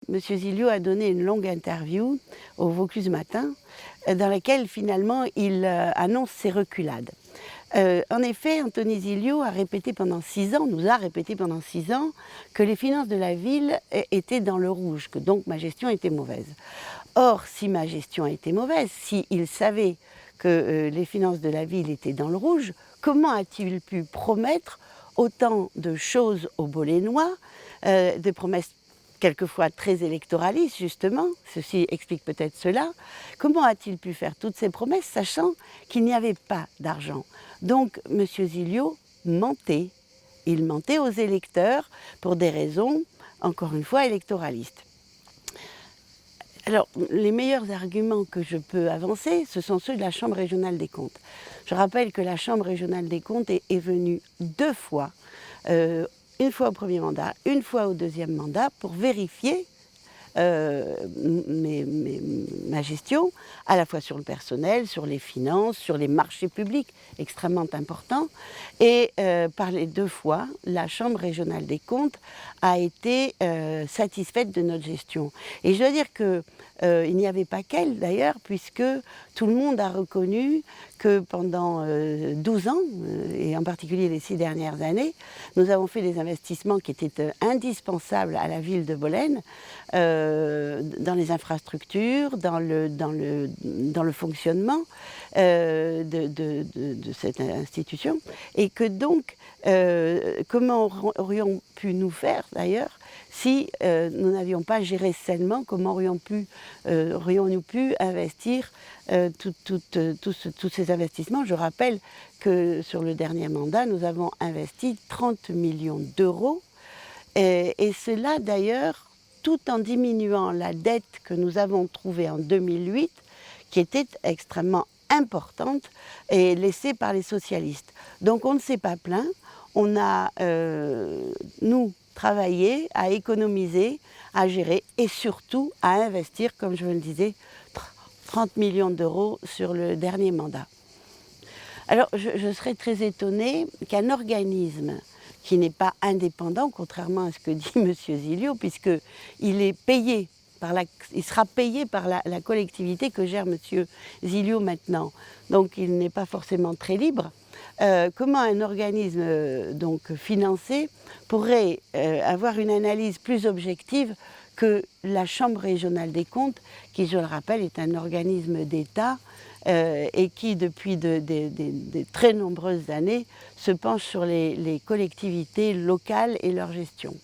Monsieur Zilio a donné une longue interview au Vaucluse Matin, dans laquelle finalement il annonce ses reculades. En effet, Anthony Zilio a répété pendant 6 ans, nous a répété pendant 6 ans, que les finances de la ville étaient dans le rouge, que donc ma gestion était mauvaise. Or, si ma gestion était mauvaise, s'il savait que les finances de la ville étaient dans le rouge, comment a-t-il pu promettre autant de choses aux Bolénois, des promesses quelquefois très électoralistes, justement, ceci explique peut-être cela. Comment a-t-il pu faire toutes ces promesses, sachant qu'il n'y avait pas d'argent? Donc, M. Zilio mentait. Il mentait aux électeurs pour des raisons, encore une fois, électoralistes. Alors, les meilleurs arguments que je peux avancer, ce sont ceux de la Chambre régionale des comptes. Je rappelle que la Chambre régionale des comptes est venue 2 fois, une fois au premier mandat, une fois au deuxième mandat, pour vérifier ma gestion, à la fois sur le personnel, sur les finances, sur les marchés publics, extrêmement importants. Et par les 2 fois, la Chambre régionale des comptes a été satisfaite de notre gestion. Et je dois dire que il n'y avait pas qu'elle d'ailleurs, puisque tout le monde a reconnu que pendant 12 ans, et en particulier les 6 dernières années, nous avons fait des investissements qui étaient indispensables à la ville de Bolène, dans les infrastructures, dans le fonctionnement de cette institution, et que donc, comment aurions pu nous faire d'ailleurs si nous n'avions pas géré sainement, comment aurions-nous pu investir tous ces investissements? Je rappelle que sur le dernier mandat, nous avons investi 30 millions d'euros, et cela d'ailleurs tout en diminuant la dette que nous avons trouvée en 2008, qui était extrêmement importante et laissée par les socialistes. Donc on ne s'est pas plaint, on a, nous, travaillé à économiser, à gérer et surtout à investir, comme je vous le disais, 30 millions d'euros sur le dernier mandat. Alors je serais très étonnée qu'un organisme qui n'est pas indépendant, contrairement à ce que dit M. Zilio, puisqu'il est payé il sera payé par la collectivité que gère M. Zilio maintenant. Donc il n'est pas forcément très libre. Comment un organisme donc financé pourrait avoir une analyse plus objective que la Chambre régionale des comptes, qui, je le rappelle, est un organisme d'État et qui, depuis de très nombreuses années, se penche sur les collectivités locales et leur gestion.